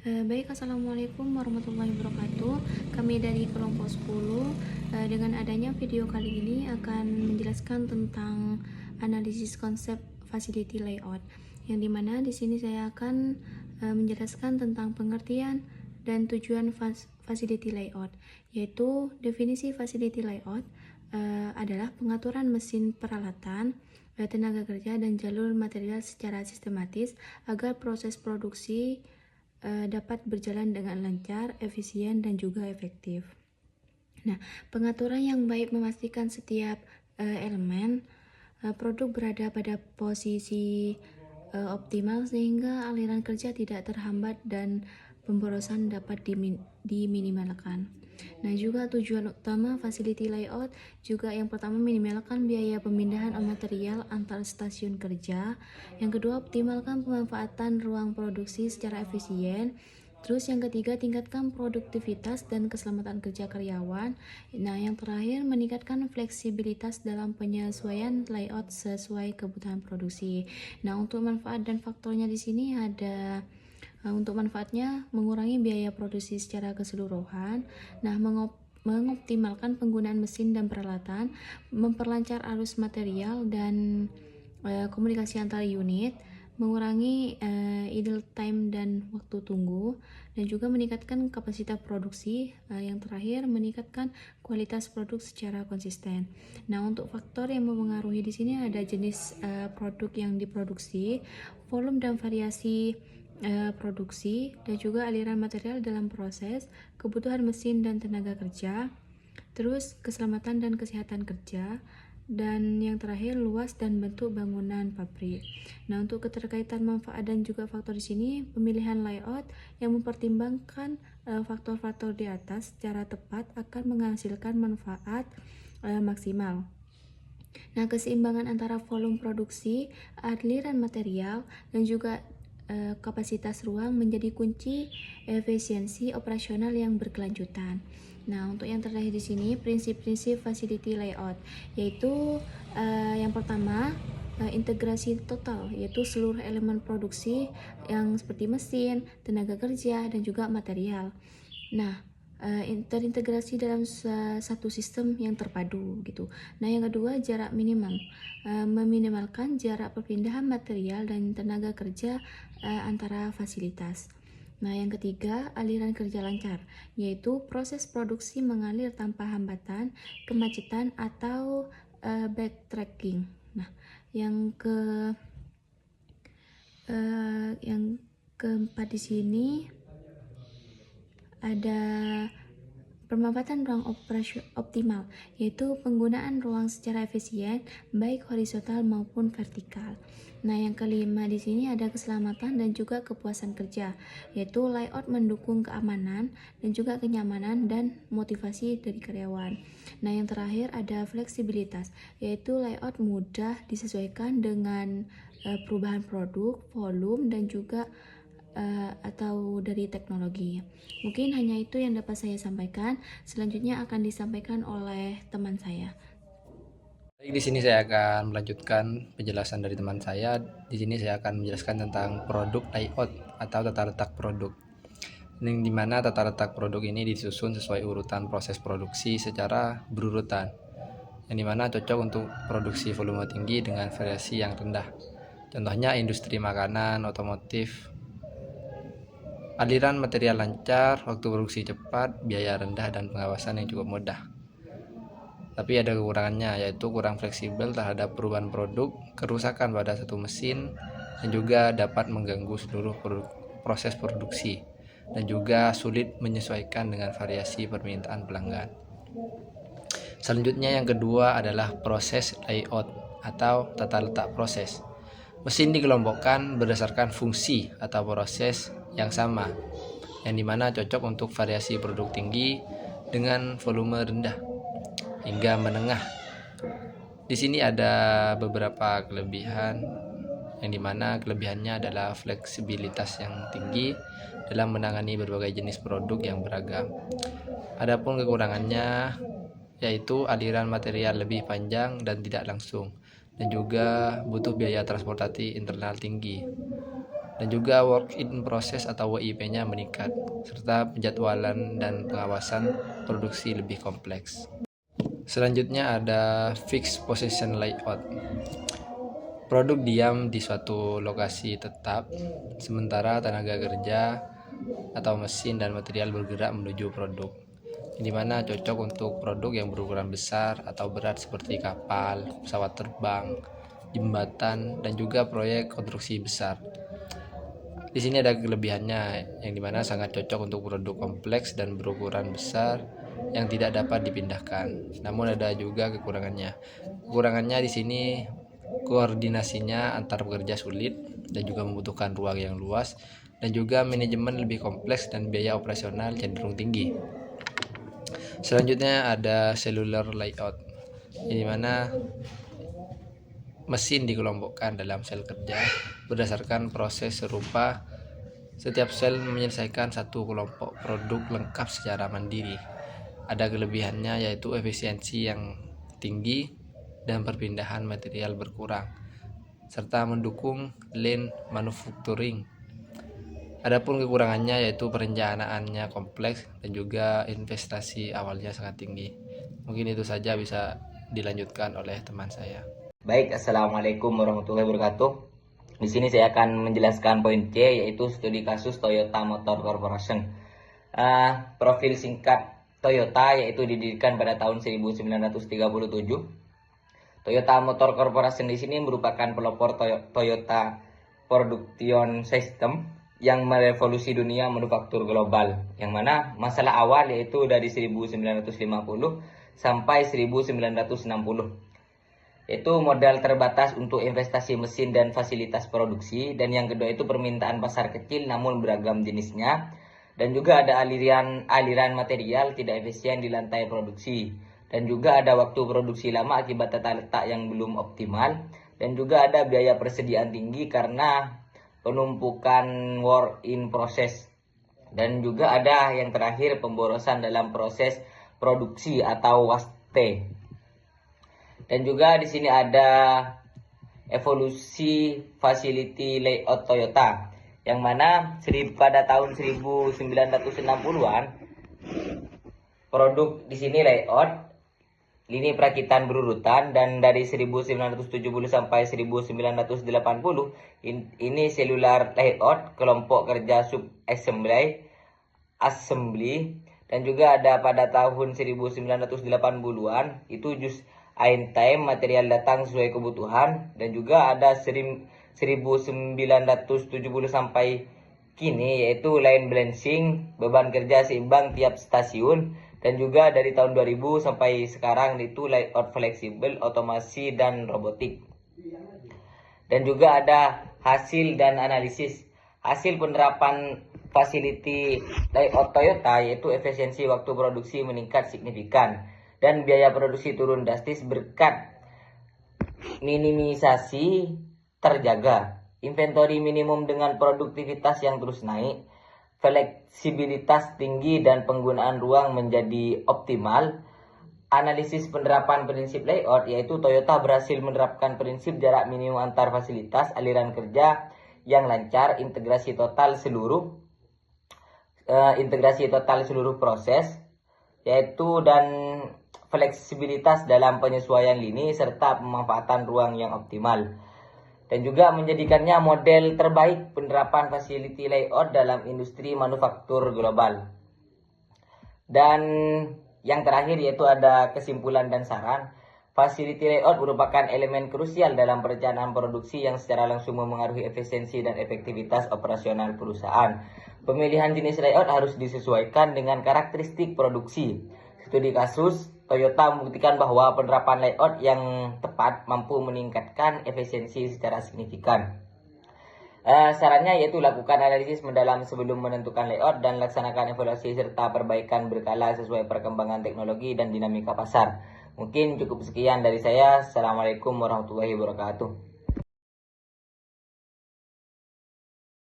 Baik, Assalamualaikum warahmatullahi wabarakatuh. Kami dari kelompok 10, dengan adanya video kali ini akan menjelaskan tentang analisis konsep facility layout, yang dimana di sini saya akan menjelaskan tentang pengertian dan tujuan facility layout, yaitu definisi facility layout adalah pengaturan mesin peralatan, tenaga kerja, dan jalur material secara sistematis agar proses produksi dapat berjalan dengan lancar, efisien, dan juga efektif. Nah, pengaturan yang baik memastikan setiap elemen produk berada pada posisi optimal sehingga aliran kerja tidak terhambat dan pemborosan dapat diminimalkan. Nah, juga tujuan utama facility layout juga yang pertama minimalkan biaya pemindahan material antar stasiun kerja. Yang kedua, optimalkan pemanfaatan ruang produksi secara efisien. Terus yang ketiga, tingkatkan produktivitas dan keselamatan kerja karyawan. Nah, yang terakhir, meningkatkan fleksibilitas dalam penyesuaian layout sesuai kebutuhan produksi. Nah, untuk manfaat dan faktornya di sini ada untuk manfaatnya mengurangi biaya produksi secara keseluruhan. Nah, mengoptimalkan penggunaan mesin dan peralatan, memperlancar arus material dan komunikasi antar unit, mengurangi idle time dan waktu tunggu, dan juga meningkatkan kapasitas produksi. Yang terakhir, meningkatkan kualitas produk secara konsisten. Nah, untuk faktor yang mempengaruhi di sini ada jenis produk yang diproduksi, volume dan variasi produksi, dan juga aliran material dalam proses, kebutuhan mesin dan tenaga kerja, terus keselamatan dan kesehatan kerja, dan yang terakhir luas dan bentuk bangunan pabrik. Nah, untuk keterkaitan manfaat dan juga faktor di sini, pemilihan layout yang mempertimbangkan faktor-faktor di atas secara tepat akan menghasilkan manfaat maksimal. Nah, keseimbangan antara volume produksi, aliran material, dan juga kapasitas ruang menjadi kunci efisiensi operasional yang berkelanjutan. Nah, untuk yang terakhir di sini prinsip-prinsip facility layout, yaitu yang pertama integrasi total, yaitu seluruh elemen produksi yang seperti mesin, tenaga kerja, dan juga material. Nah, terintegrasi dalam satu sistem yang terpadu gitu. Nah, yang kedua, jarak minimal, meminimalkan jarak perpindahan material dan tenaga kerja antara fasilitas. Nah, yang ketiga, aliran kerja lancar, yaitu proses produksi mengalir tanpa hambatan, kemacetan, atau backtracking. Nah, yang keempat di sini ada pemanfaatan ruang optimal, yaitu penggunaan ruang secara efisien, baik horizontal maupun vertikal. Nah, yang kelima di sini ada keselamatan dan juga kepuasan kerja, yaitu layout mendukung keamanan dan juga kenyamanan dan motivasi dari karyawan. Nah, yang terakhir ada fleksibilitas, yaitu layout mudah disesuaikan dengan perubahan produk, volume, dan juga atau dari teknologi. Mungkin hanya itu yang dapat saya sampaikan. Selanjutnya akan disampaikan oleh teman saya. Baik, di sini saya akan melanjutkan penjelasan dari teman saya. Di sini saya akan menjelaskan tentang produk layout atau tata letak produk. Ini dimana tata letak produk ini disusun sesuai urutan proses produksi secara berurutan, yang dimana cocok untuk produksi volume tinggi dengan variasi yang rendah. Contohnya industri makanan, otomotif. Aliran material lancar, waktu produksi cepat, biaya rendah, dan pengawasan yang cukup mudah. Tapi ada kekurangannya, yaitu kurang fleksibel terhadap perubahan produk, kerusakan pada satu mesin, dan juga dapat mengganggu seluruh proses produksi, dan juga sulit menyesuaikan dengan variasi permintaan pelanggan. Selanjutnya yang kedua adalah proses layout atau tata letak proses. Mesin dikelompokkan berdasarkan fungsi atau proses yang sama, yang dimana cocok untuk variasi produk tinggi dengan volume rendah hingga menengah. Di sini ada beberapa kelebihan, yang dimana kelebihannya adalah fleksibilitas yang tinggi dalam menangani berbagai jenis produk yang beragam. Adapun kekurangannya yaitu aliran material lebih panjang dan tidak langsung, dan juga butuh biaya transportasi internal tinggi. dan juga work in process atau WIP-nya meningkat, serta penjadwalan dan pengawasan produksi lebih kompleks. Selanjutnya ada fixed position layout. Produk diam di suatu lokasi tetap, sementara tenaga kerja atau mesin dan material bergerak menuju produk, di mana cocok untuk produk yang berukuran besar atau berat seperti kapal, pesawat terbang, jembatan, dan juga proyek konstruksi besar. Di sini ada kelebihannya, yang dimana sangat cocok untuk produk kompleks dan berukuran besar yang tidak dapat dipindahkan. Namun ada juga kekurangannya. Kekurangannya di sini koordinasinya antar pekerja sulit dan juga membutuhkan ruang yang luas, dan juga manajemen lebih kompleks dan biaya operasional cenderung tinggi. Selanjutnya ada cellular layout, di mana mesin dikelompokkan dalam sel kerja berdasarkan proses serupa. Setiap sel menyelesaikan satu kelompok produk lengkap secara mandiri. Ada kelebihannya yaitu efisiensi yang tinggi dan perpindahan material berkurang, serta mendukung lean manufacturing. Adapun kekurangannya yaitu perencanaannya kompleks dan juga investasi awalnya sangat tinggi. Mungkin itu saja, bisa dilanjutkan oleh teman saya. Baik, Assalamualaikum warahmatullahi wabarakatuh. Di sini saya akan menjelaskan poin C, yaitu studi kasus Toyota Motor Corporation. Profil singkat Toyota yaitu didirikan pada tahun 1937. Toyota Motor Corporation di sini merupakan pelopor Toyota Production System yang merevolusi dunia manufaktur global, yang mana masalah awal yaitu dari 1950 sampai 1960. Itu modal terbatas untuk investasi mesin dan fasilitas produksi, dan yang kedua itu permintaan pasar kecil namun beragam jenisnya, dan juga ada aliran material tidak efisien di lantai produksi, dan juga ada waktu produksi lama akibat tata letak yang belum optimal, dan juga ada biaya persediaan tinggi karena penumpukan work in process, dan juga ada yang terakhir pemborosan dalam proses produksi atau waste. Dan juga di sini ada evolusi facility layout Toyota, yang mana pada tahun 1960-an produk di sini layout lini perakitan berurutan, dan dari 1970 sampai 1980 ini cellular layout kelompok kerja sub assembly, dan juga ada pada tahun 1980-an itu in time, material datang sesuai kebutuhan, dan juga ada 1970 sampai kini yaitu line balancing, beban kerja seimbang tiap stasiun, dan juga dari tahun 2000 sampai sekarang itu layout fleksibel, otomasi, dan robotik. Dan juga ada hasil dan analisis. Hasil penerapan facility layout Toyota yaitu efisiensi waktu produksi meningkat signifikan dan biaya produksi turun drastis berkat minimisasi terjaga, inventory minimum dengan produktivitas yang terus naik, fleksibilitas tinggi, dan penggunaan ruang menjadi optimal. Analisis penerapan prinsip layout yaitu Toyota berhasil menerapkan prinsip jarak minimum antar fasilitas, aliran kerja yang lancar, integrasi total seluruh proses yaitu, dan fleksibilitas dalam penyesuaian lini, serta pemanfaatan ruang yang optimal, dan juga menjadikannya model terbaik penerapan facility layout dalam industri manufaktur global. Dan yang terakhir yaitu ada kesimpulan dan saran. Facility layout merupakan elemen krusial dalam perencanaan produksi yang secara langsung memengaruhi efisiensi dan efektivitas operasional perusahaan. Pemilihan jenis layout harus disesuaikan dengan karakteristik produksi. Studi kasus Toyota membuktikan bahwa penerapan layout yang tepat mampu meningkatkan efisiensi secara signifikan. Sarannya yaitu lakukan analisis mendalam sebelum menentukan layout dan laksanakan evaluasi serta perbaikan berkala sesuai perkembangan teknologi dan dinamika pasar. Mungkin cukup sekian dari saya. Assalamualaikum warahmatullahi wabarakatuh.